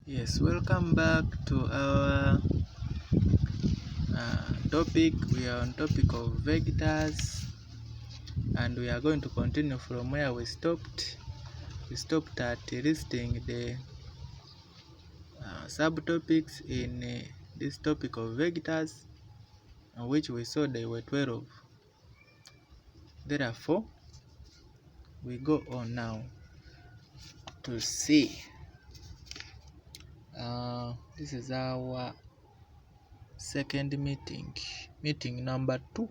Yes, welcome back to our topic. We are on topic of vectors, and we are going to continue from where we stopped. We stopped at listing the subtopics in this topic of vectors, which we saw there were 12. Therefore, we go on now to see. This is our second meeting number 2.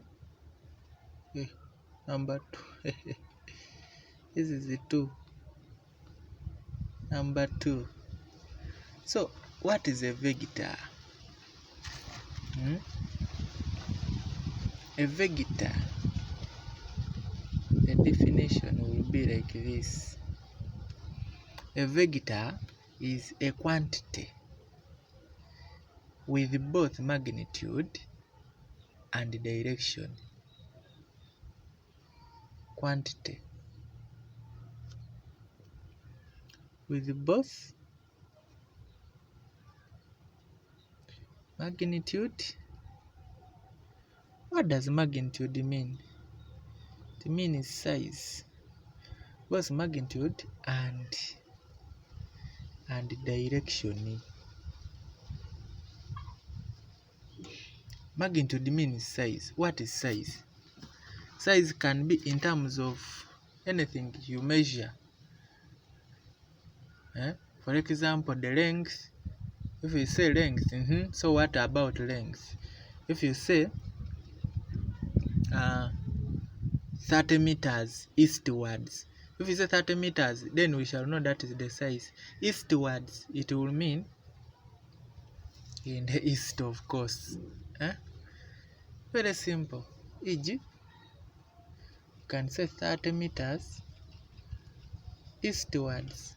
Number 2. This is the 2. Number 2. So, what is a vector? A vector, the definition will be like this. A vector is a quantity with both magnitude and direction. Quantity with both magnitude. What does magnitude mean? It means size. Both magnitude and direction. Magnitude means size. What is size? Size can be in terms of anything you measure. For example, the length. If you say length, so what about length? If you say 30 meters eastwards, if you say 30 meters, then we shall know that is the size. Eastwards, it will mean in the east, of course. Very simple. E.g., you can say 30 meters eastwards.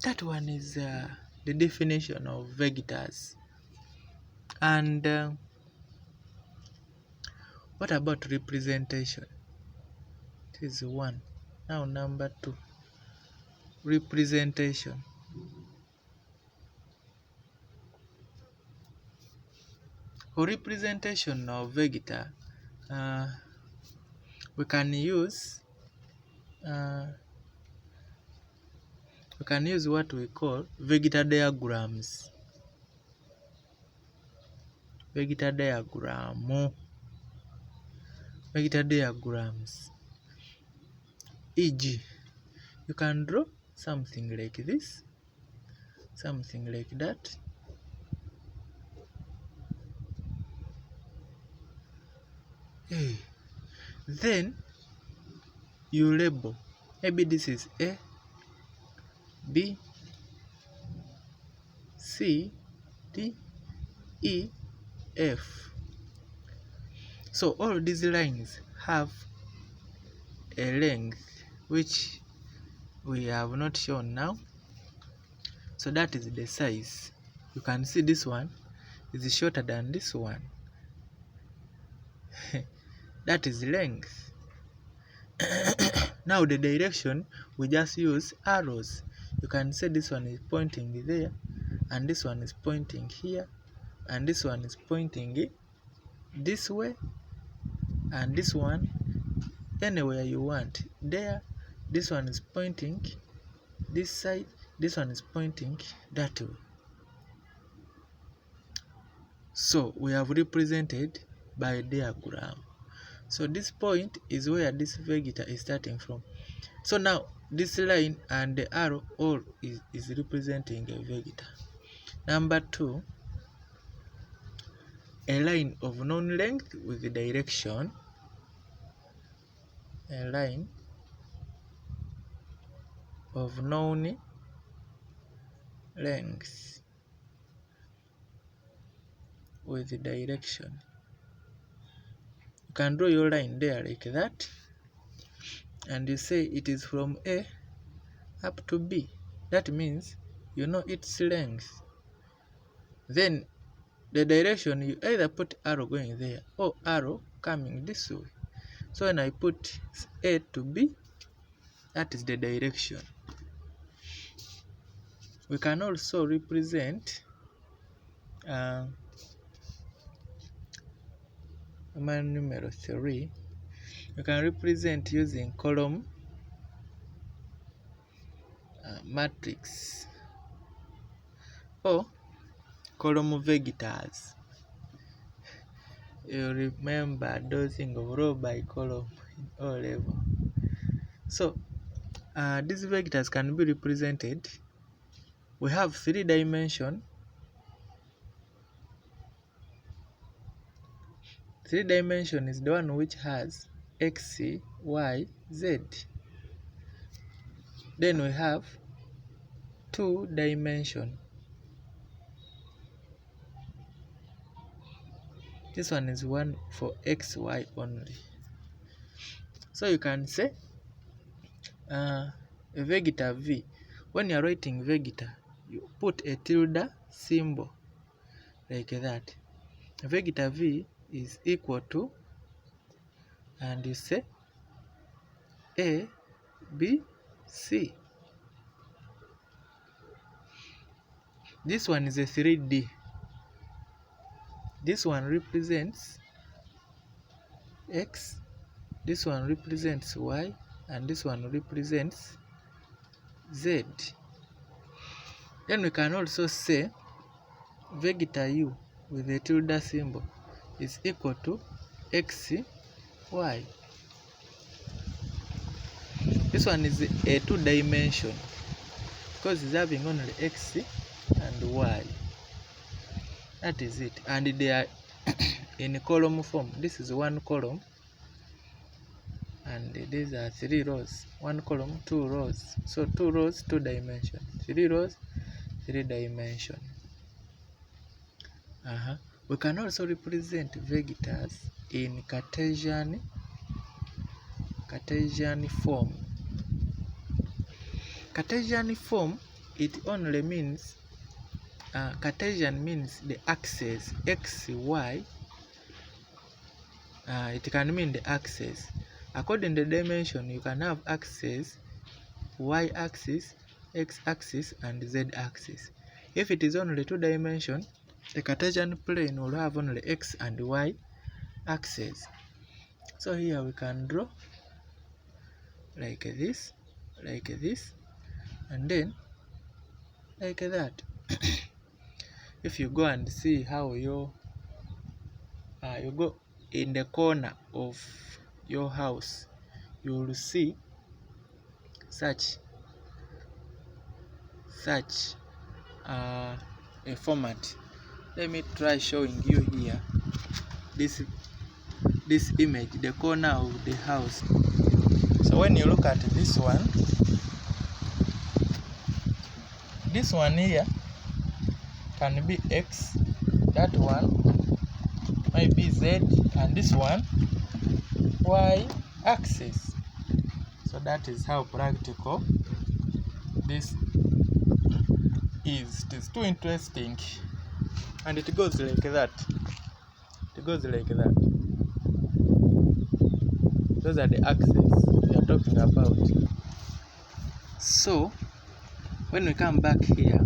That one is the definition of vectors. And what about representation? This is 1. Now number 2. Representation. For representation of vector, we can use what we call vector diagrams. Vector diagrams. E.g., you can draw something like this, something like that. Then you label. Maybe this is A, B, C, D, E, F. So all these lines have a length which we have not shown now. So that is the size. You can see this one is shorter than this one. That is length. Now the direction, we just use arrows. You can say this one is pointing there, and this one is pointing here, and this one is pointing this way, and this one anywhere you want. There, this one is pointing this side, this one is pointing that way. So we have represented by a diagram. So this point is where this vector is starting from. So now this line and the arrow all is representing a vector. Number 2, a line of known length with the direction. A line of known length with the direction. You can draw your line there like that, and you say it is from A up to B. That means you know its length. Then the direction, you either put arrow going there or arrow coming this way. So when I put A to B, That is the direction. We can also represent number 3. We can represent using column matrix or column vectors. You remember those things of row by column in O-level. So these vectors can be represented. We have 3 dimension. 3 dimension is the one which has x, y, z. Then we have 2 dimension. This one is one for x, y only. So you can say a vector v. When you are writing vector, you put a tilde symbol like that. Vector v is equal to, and you say a, b, c. This one is a 3D. This one represents x, this one represents y, and this one represents z. Then we can also say vector u with a tilde symbol is equal to x, y. This one is a 2 dimension because it's having only x and y. That is it. And they are in column form. This is 1 column, and these are 3 rows. 1 column, 2 rows. So 2 rows, 2 dimension. 3 rows, 3 dimension. We can also represent vectors in Cartesian form. Cartesian form, it only means Cartesian means the axis x, y. It can mean the axis. According to the dimension, you can have axis y axis, x axis, and z axis. If it is only 2 dimension, the Cartesian plane will have only x and y axis. So here we can draw like this, and then like that. If you go and see how you go in the corner of your house, you will see such a format. Let me try showing you here this image, the corner of the house. So when you look at this one here can be x, that one might be z, and this one y axis. So that is how practical this is. It is too interesting, and it goes like that. Those are the axes we are talking about. So when we come back here,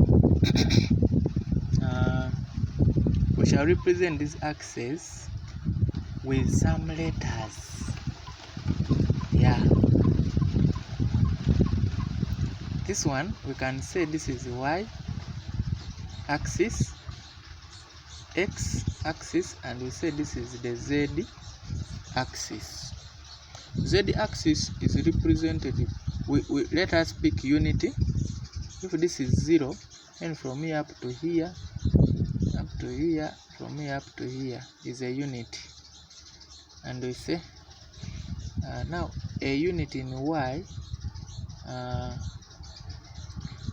we shall represent this axis with some letters. Yeah. This one we can say this is y axis, x axis, and we say this is the z axis. Z axis is represented. Let us pick unity. If this is 0, and from here up to here, from here up to here is a unit. And we say now a unit in y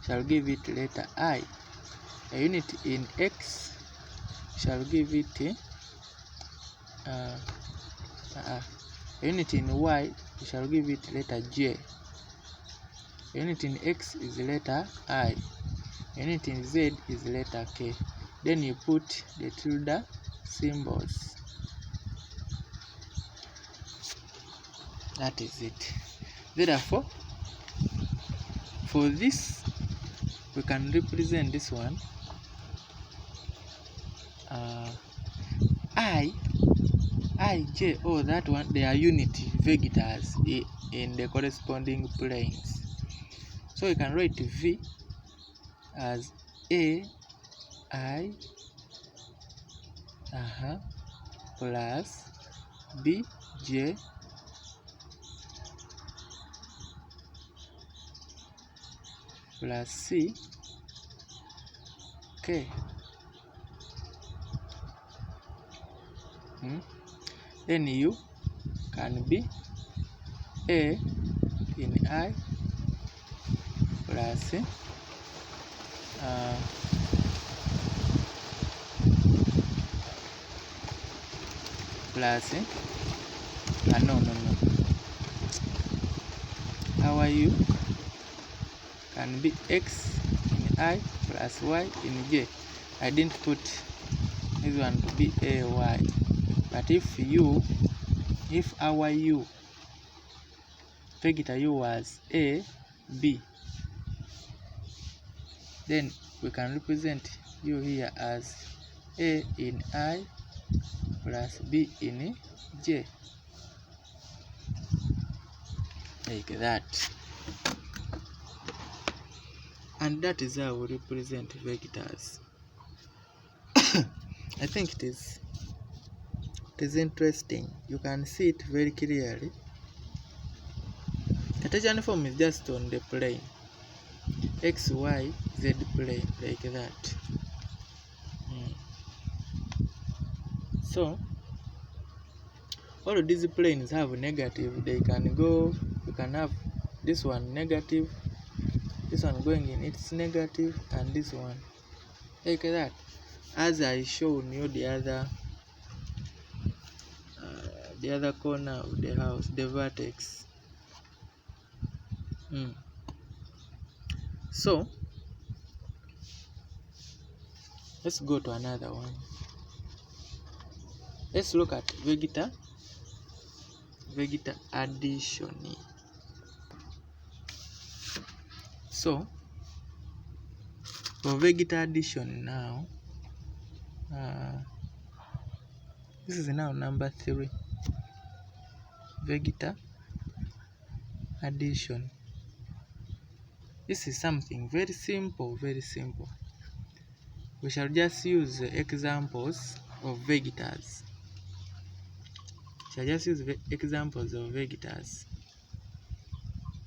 shall give it letter I. A unit in x shall give it a unit in y shall give it letter J. A unit in x is letter I. A unit in z is letter K. Then you put the tilde symbols. That is it. Therefore, for this, we can represent this one ij, oh, that one, they are unity vectors in the corresponding planes. So we can write v as a I plus b j plus c k. Then u can be a in I plus no, our u can be x in I plus y in j. I didn't put this one to be a y, but if our u, vector u was a b, then we can represent u here as a in I plus b in j, like that. And that is how we represent vectors. I think it is interesting. You can see it very clearly. Cartesian form is just on the plane x, y, z plane, like that. So all of these planes have negative. They can go, you can have this one negative, this one going in its negative, and this one like that, as I shown you the other corner of the house, the vertex. So let's go to another one. Let's look at vector addition. So for vector addition now, this is now number 3. Vector addition. This is something very simple, very simple. We shall just use examples of vectors.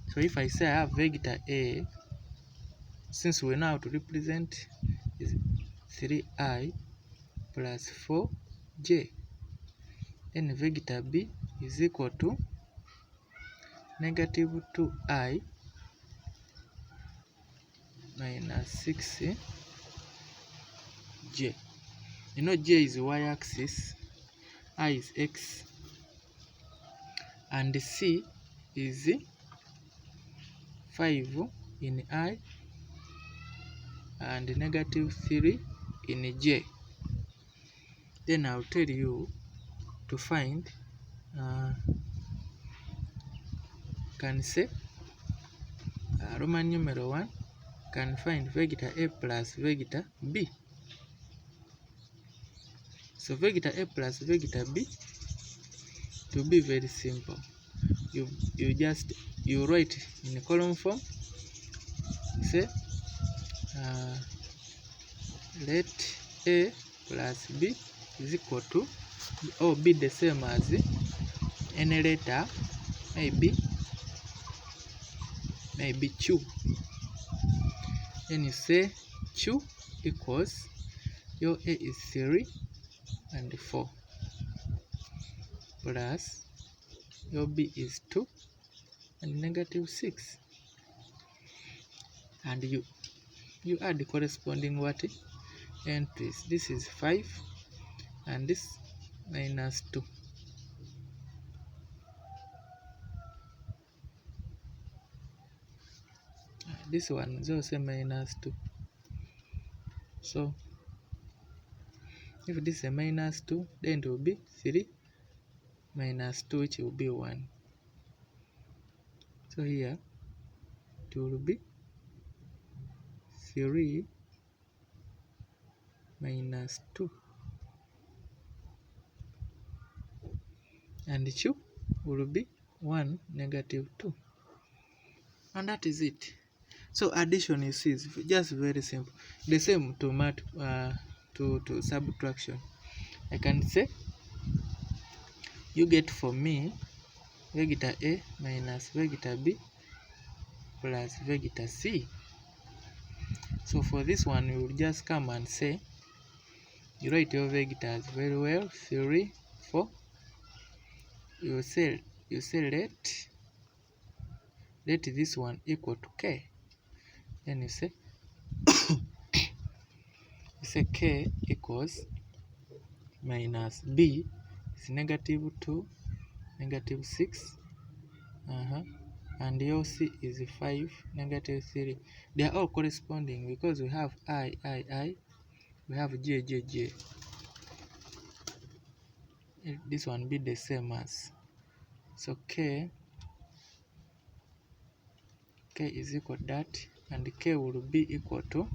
So if I say I have vector A, since we know how to represent is 3i plus 4j, then vector B is equal to negative 2i minus 6j. You know j is y-axis, I is x, and c is 5 in I and negative 3 in j. Then I'll tell you to find, can say Roman numeral 1 can find vector A plus vector B. So vector A plus vector B, to be very simple, you write in column form. Say let A plus B is equal to, or be the same as any letter, maybe 2. Then you say 2 equals, your A is 3 and 4, plus your B is 2 and negative 6, and you add the corresponding what entries. This is 5 and this minus 2. This one is also minus 2. So if this is a minus 2, then it will be 3 minus 2, which will be 1. So here it will be 3 minus 2, and Q will be 1 negative 2, and that is it. So addition is just very simple. The same to subtraction. I can say you get for me vector A minus vector B plus vector C. So for this one, you will just come and say, you write your vectors very well, 3, 4. You say let this one equal to K. Then you say K equals minus B is negative 2, negative 6, and your C is 5, negative 3. They are all corresponding because we have I, we have J. This one be the same as. So K is equal to that, and K will be equal to,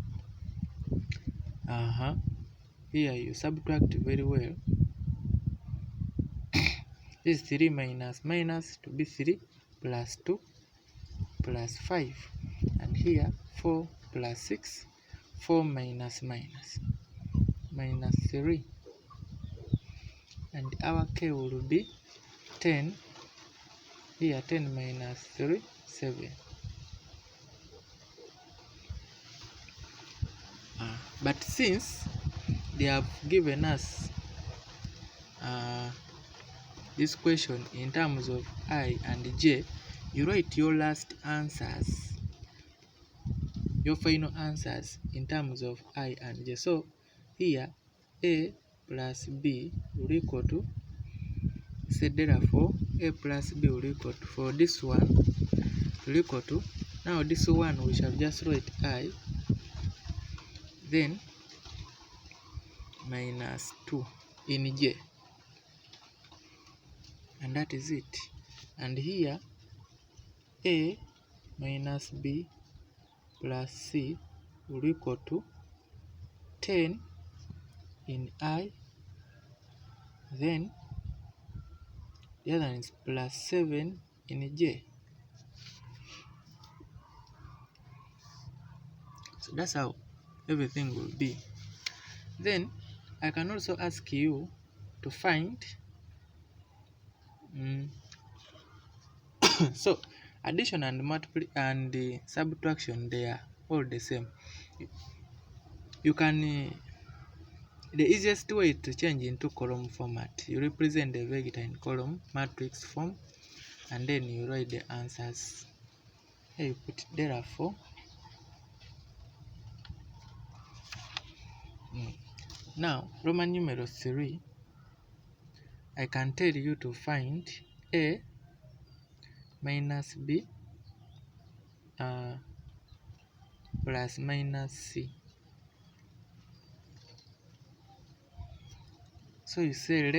here you subtract very well. This 3 minus to be 3 plus 2 plus 5, and here 4 plus 6, 4 minus 3, and our K will be 10. Here 10 minus 3, 7. But since they have given us this question in terms of I and J, you write your last answers, your final answers in terms of I and J. So here A plus B will equal to, say therefore A plus B will equal to, for this one will equal to, now this one we shall just write I, then minus 2 in J, and that is it. And here A minus B plus C will equal to 10 in I, then the other one is plus 7 in J. So that's how everything will be. Then I can also ask you to find so addition and multiplication and subtraction, they are all the same. You can the easiest way to change into column format, you represent the vector in column matrix form, and then you write the answers. Here you put therefore. Now Roman numeral 3, I can tell you to find A minus B plus minus C. So you say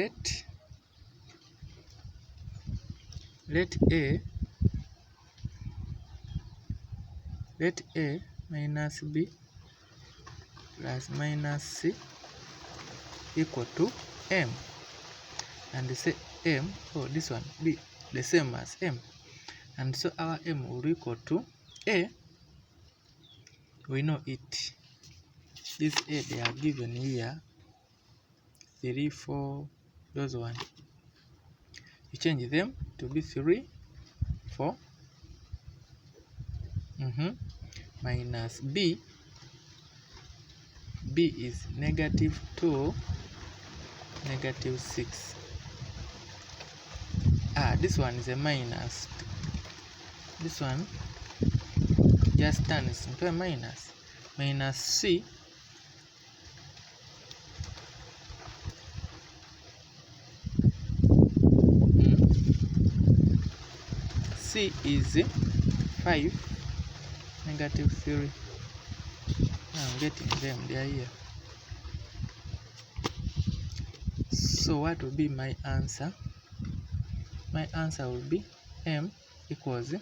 let A minus B plus minus C equal to M, and say M, this one be the same as M, and so our M will equal to A. We know it. This A they are given here, 3, 4, those one. You change them to be 3, 4, minus B. B is negative 2, negative 6. This one is a minus. This one just turns into a minus. Minus C. C is 5, negative 3. I'm getting them, they are here. So what will be my answer? My answer will be M equals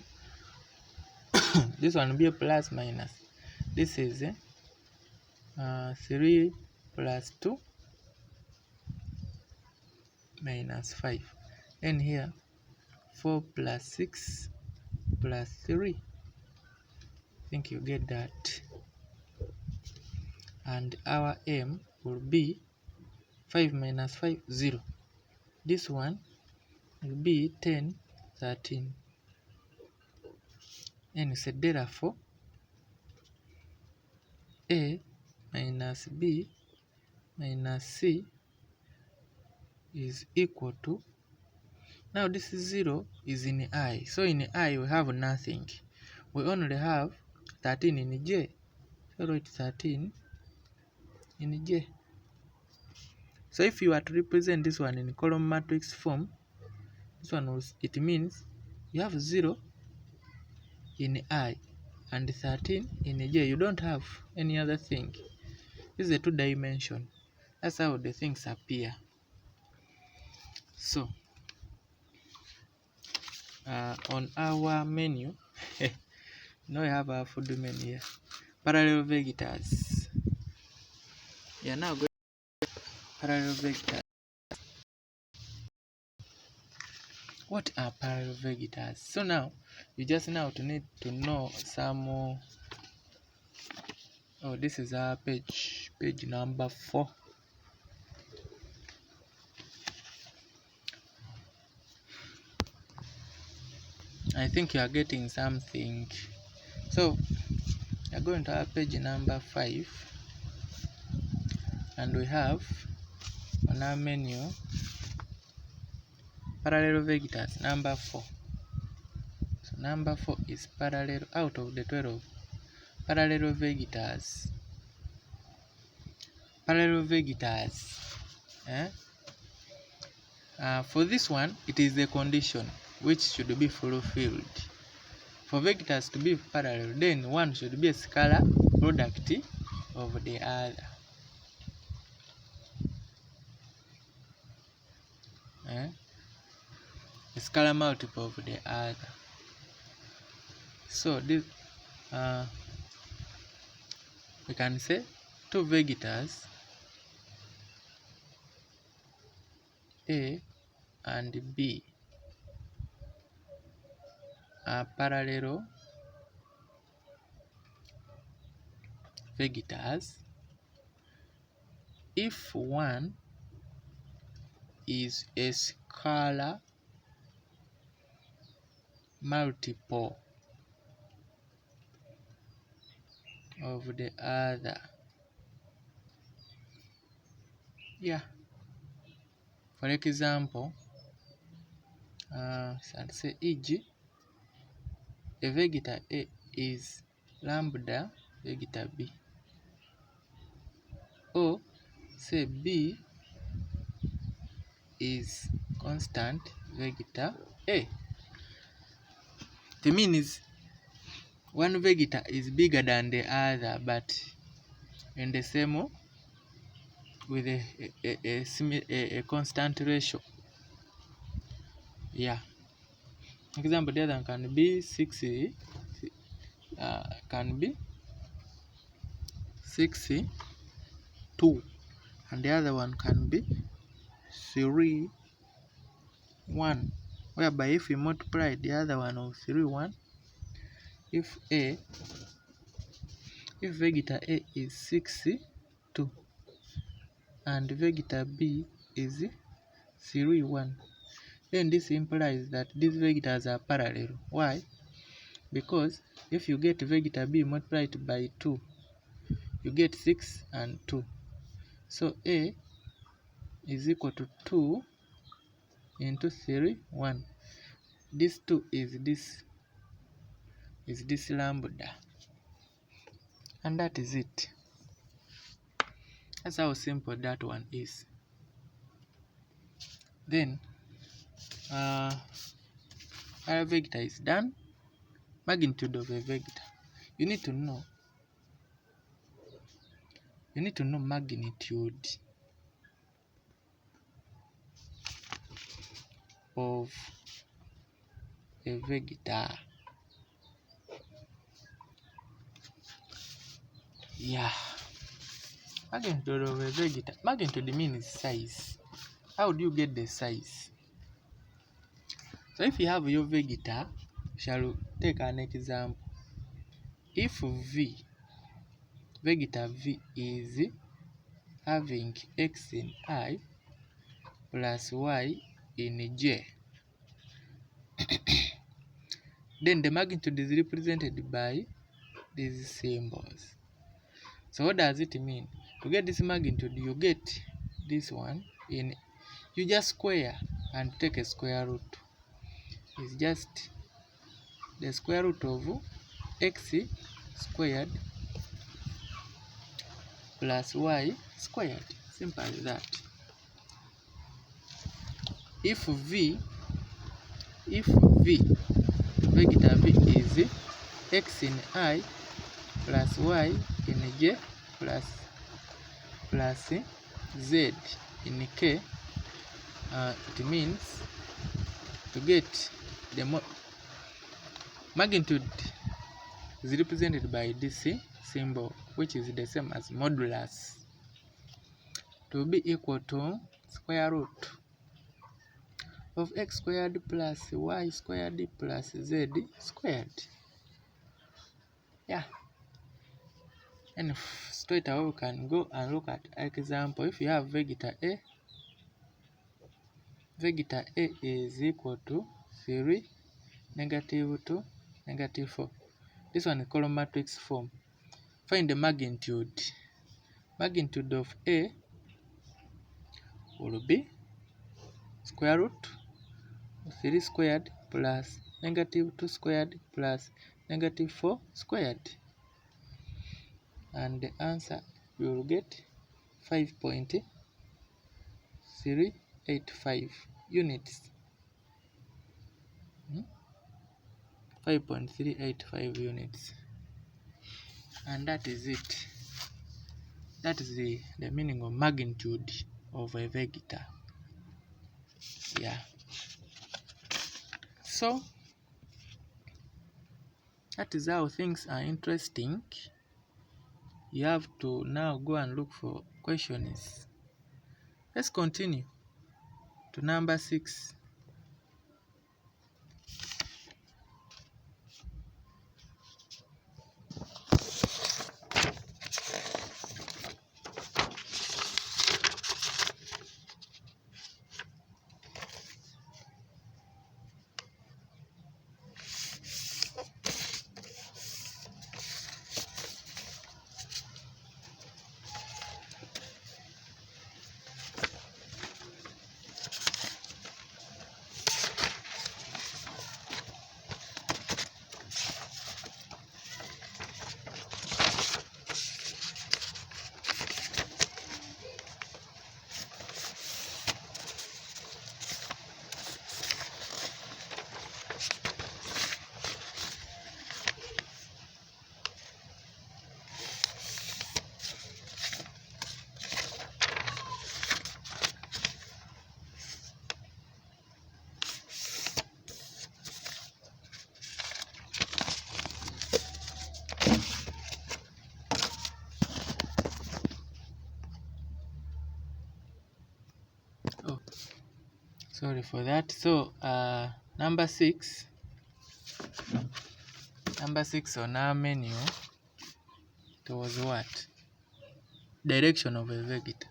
this one will be a plus minus. This is 3 plus 2 minus 5. And here 4 plus 6 plus 3. I think you get that. And our m will be 5 minus 5, 0. This one will be 10, 13. And so therefore a minus b minus c is equal to, now this 0 is in I, so in I we have nothing, we only have 13 in j, so write 13 in j. So if you are to represent this one in column matrix form, this one was, it means you have 0 in I and 13 in j, you don't have any other thing. This is a 2-dimension. That's how the things appear. So on our menu, now we have our food menu here. Parallel vectors. Yeah, now go parallel vectors. What are parallel vectors? So now you just now need to know some. Oh, this is our page number 4. I think you are getting something. So we are going to our page number 5, and we have on our menu parallel vectors number 4. So number 4 is parallel out of the 12 parallel vectors. Parallel vectors. For this one, it is the condition which should be fulfilled. For vectors to be parallel, then one should be a scalar product of the other. A scalar multiple of the other. So this we can say two vectors A and B are parallel vectors if one is a scalar multiple of the other. Yeah. For example, say e.g. a vector A is lambda vector B, or say B is constant vector A. It means one vector is bigger than the other, but in the same with a constant ratio. Yeah. Example, the other one can be 6, can be 6, 2, and the other one can be 3, 1. Whereby if we multiply the other one of 3, 1, if vector A is 6, 2, and vector B is 3, 1, then this implies that these vectors are parallel. Why? Because if you get vector B multiplied by 2, you get 6 and 2. So A is equal to 2 into 3, 1. This 2 is this lambda. And that is it. That's how simple that one is. Then our vector is done. Magnitude of a vector. You need to know magnitude of a vector. Yeah. Magnitude of a vector. Magnitude means size. How do you get the size? So if you have your vector, shall take an example. If vector V is having x in I plus y in j, then the magnitude is represented by these symbols. So what does it mean? To get this magnitude, you get this one in, you just square and take a square root. It's just the square root of x squared plus y squared. Simple as that. If vector V is x in I plus y in j plus z in k, it means to get the magnitude is represented by this symbol, which is the same as modulus, to be equal to square root of x squared plus y squared plus z squared. Yeah. And straight away we can go and look at example. If you have vector A is equal to 3, -2, -4. This one is called matrix form. Find the magnitude. Magnitude of A will be square root of 3 squared plus -2 squared plus -4 squared. And the answer you will get 5.385 units. 5.385 units. And that is it. That is the meaning of magnitude of a vector. Yeah. So that is how things are interesting. You have to now go and look for questions. Let's continue to number 6. Oh, sorry for that. So number 6 on our menu, it was what? Direction of a vector.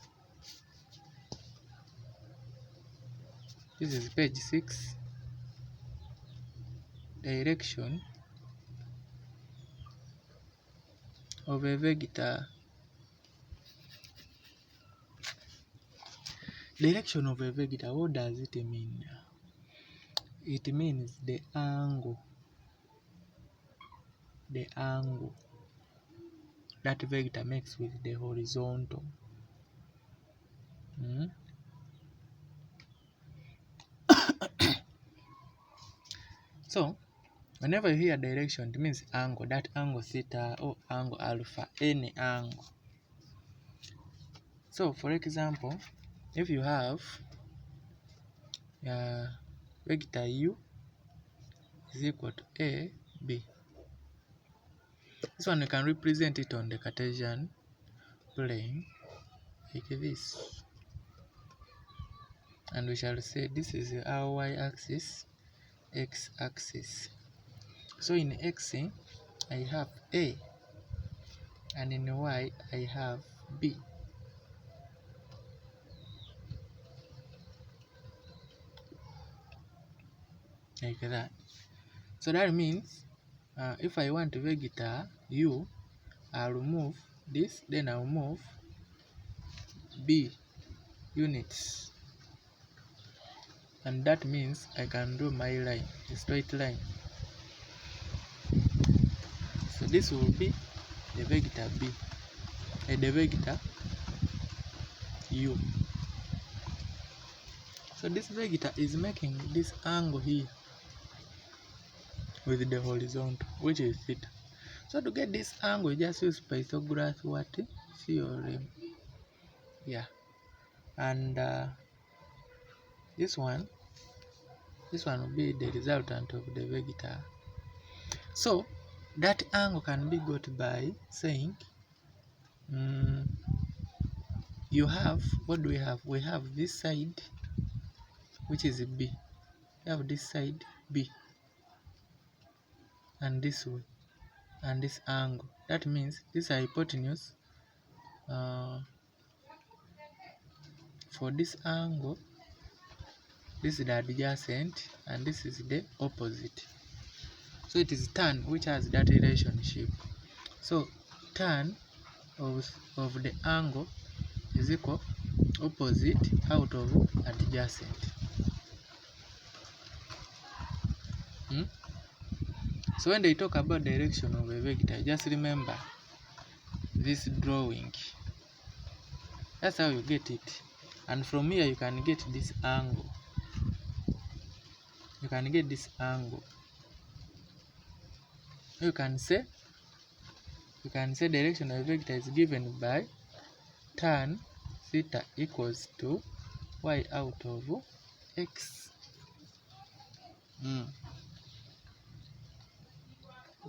This is page 6. Direction of a vector. Direction of a vector, what does it mean? It means the angle that vector makes with the horizontal. So whenever you hear direction, it means angle, that angle theta or angle alpha, any angle. So for example, if you have vector u is equal to a, b, this one you can represent it on the Cartesian plane like this, and we shall say this is our y-axis, x-axis. So in x I have A, and in y I have B. Like that. So that means if I want vector u, I'll move this, then I'll move B units, and that means I can draw my line, a straight line. So this will be the vector B and the vector u. So this vector is making this angle here with the horizontal, which is theta. So to get this angle, just use Pythagoras theorem. Yeah, and this one will be the resultant of the vector. So that angle can be got by saying you have, what do we have? We have this side, which is B. We have this side B, and this way, and this angle. That means this hypotenuse for this angle, this is the adjacent and this is the opposite. So it is tan which has that relationship. So tan of the angle is equal opposite out of adjacent. So when they talk about direction of a vector, just remember this drawing. That's how you get it. And from here you can get this angle. You can get this angle. You can say direction of a vector is given by tan theta equals to y out of x.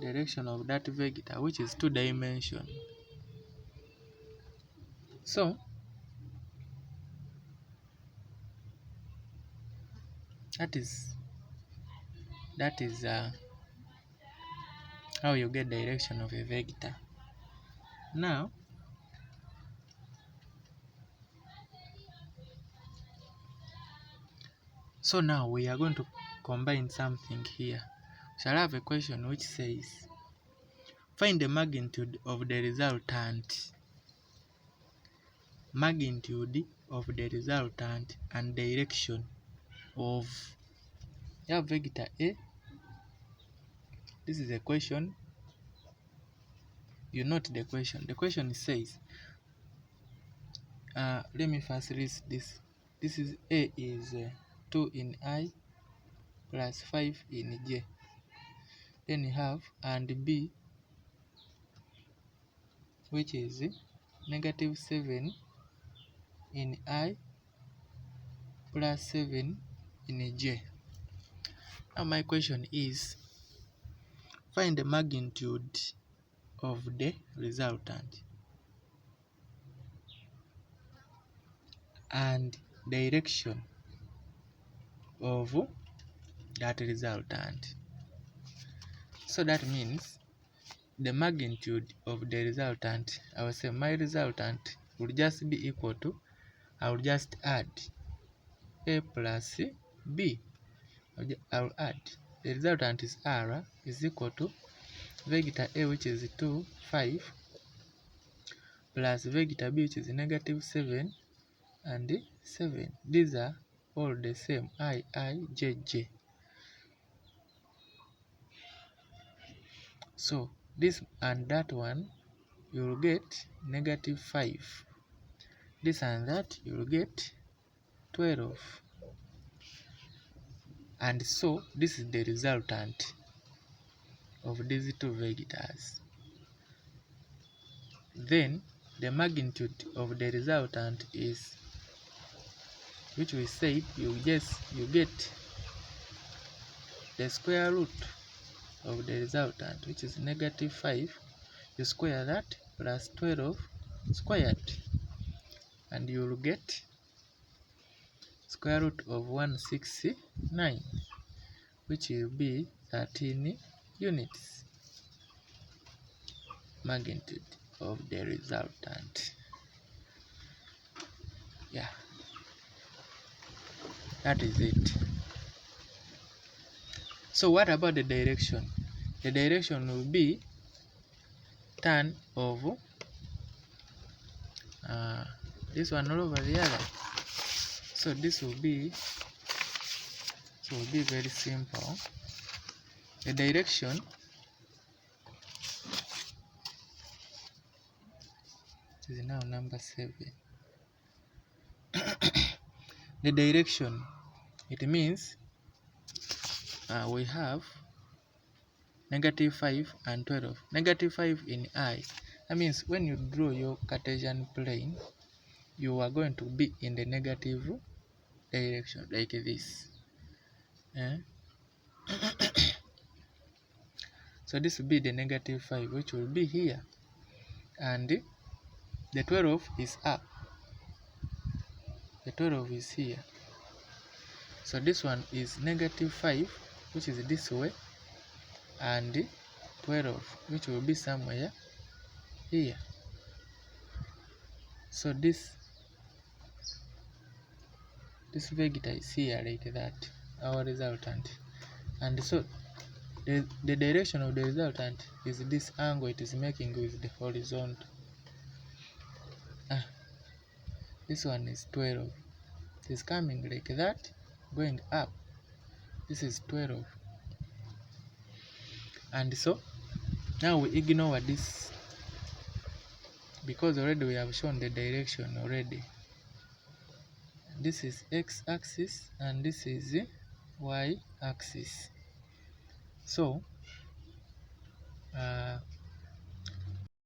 Direction of that vector, which is 2-dimensional. So that is how you get direction of a vector. Now we are going to combine something here. We shall have a question which says find the magnitude of the resultant. Magnitude of the resultant and direction of, you have vector A. This is a question. You note the question. The question says, let me first list this. This is A is 2 in I plus 5 in J. Then you have and B, which is negative 7 in I plus 7 in J. Now my question is, find the magnitude of the resultant and direction of that resultant. So that means the magnitude of the resultant, I will say my resultant will just be equal to, I will just add A plus B. I will add the resultant is R is equal to vector A, which is 2, 5, plus vector B, which is negative 7 and 7. These are all the same, I, J, J. So this and that one, you will get negative 5. This and that, you will get 12. And so this is the resultant of these two vectors. Then the magnitude of the resultant is, which we said you get the square root of the resultant, which is negative 5. You square that plus 12 squared, and you will get square root of 169, which will be 13 units magnitude of the resultant. Yeah, that is it. So what about the direction? The direction will be tan of this one all over the other. So this will be very simple. The direction is now number 7. The direction, it means we have -5 and 12. -5 in I. That means when you draw your Cartesian plane, you are going to be in the negative direction, like this. So this will be the -5, which will be here, and the 12 is up. The 12 is here. So this one is -5, which is this way, and 12, which will be somewhere here. So this vector is here, like that, our resultant. And so the direction of the resultant is this angle it is making with the horizontal. This one is 12. It is coming like that, going up. This is 12. And so now we ignore this, because already we have shown the direction already. This is x-axis and this is y-axis. So